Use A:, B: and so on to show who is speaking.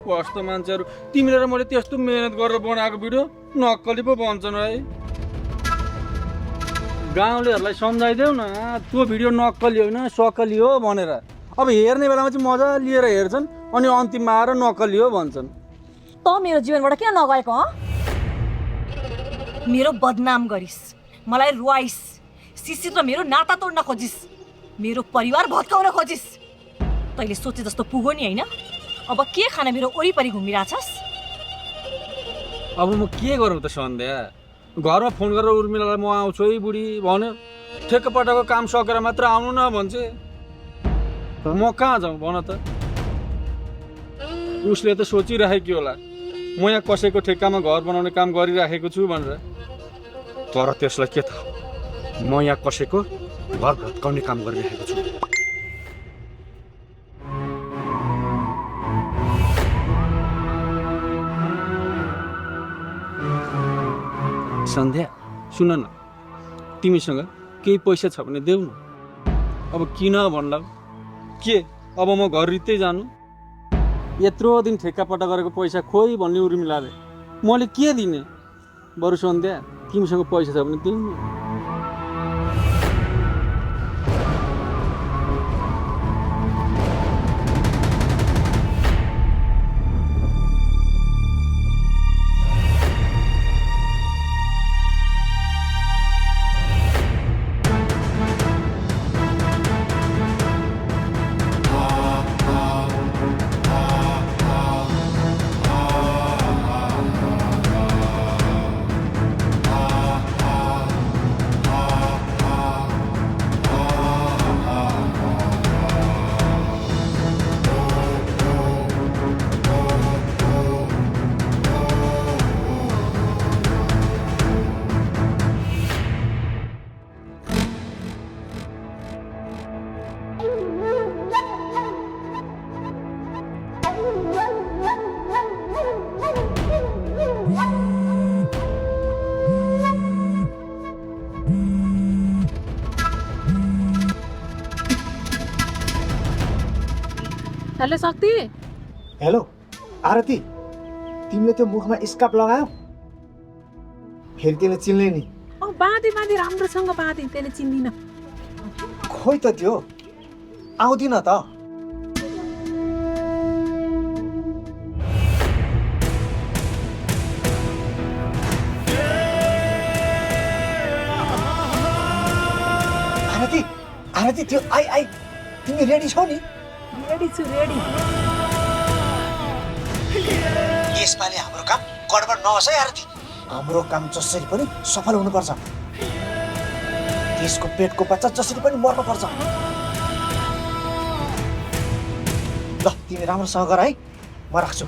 A: कस्तो मान्छेहरू, तिमीले र मैले त्यस्तो मेहनत गरेर बनाएको भिडियो नक्कली पो भन्छन् है। गाउँलेहरूलाई सम्झाइदेऊ न, त्यो भिडियो नक्कली होइन सकली हो भनेर। अब हेर्ने बेलामा चाहिँ मजा लिएर हेर्छन्, अनि अन्तिममा आएर नक्कली हो भन्छन्।
B: त मेरो जीवनबाट किन नगएको हँ? मेरो बदनाम गरिस्, मलाई रुवाइस्, सिसिर र मेरो नाता तोड्न खोजिस्, मेरो परिवार भत्काउन खोजिस्। तैँले सोचे जस्तो पुगो नि होइन? अब के खान मेरो वरिपरि घुमिरहेछस्?
A: अब म के गरौँ त सन्ध्या? घरमा फोन गरेर उर्मिलालाई म आउँछु है बुढी भन्यो, ठेक्कापट्टाको काम सकेर मात्र आउनु न भन्छे। म कहाँ जाउँ भन त? उसले त सोचिराखेकी होला म यहाँ कसैको ठेक्कामा घर बनाउने काम गरिराखेको छु भनेर। तर त्यसलाई के थाहा, म यहाँ कसैको घर भत्काउने काम गरिरहेको छु। सन्ध्या सुन न, तिमीसँग केही पैसा छ भने देऊ न। अब किन भन्ला? के अब म घर रित्तै जानु? यत्रो दिन ठेक्कापट्टा गरेको पैसा खोइ भन्ने उर्मिलाले, मैले के दिने? बरु सन्ध्या तिमीसँग पैसा छ भने देऊ न।
C: हेलो शक्ति।
D: हेलो आरती, तिमीले त्यो मुखमा स्कार्फ लगायौ? फेरि त्यसले चिन्ने नि।
C: बाँधी बाँधी राम्रोसँग बाँधी, त्यसले चिन्दिन।
D: खोइ त त्यो आउँदिन त। आरती आरती त्यो आई तिमी रेडी छौ नि?
C: रेडी छु, रेडी।
D: यसपालि हाम्रो काम गडबड नहोस् है आरती। हाम्रो काम जसरी पनि सफल हुनुपर्छ। त्यसको पेटको बच्चा जसरी पनि मर्नुपर्छ। ल तिमी राम्रोसँग गर है, म राख्छु।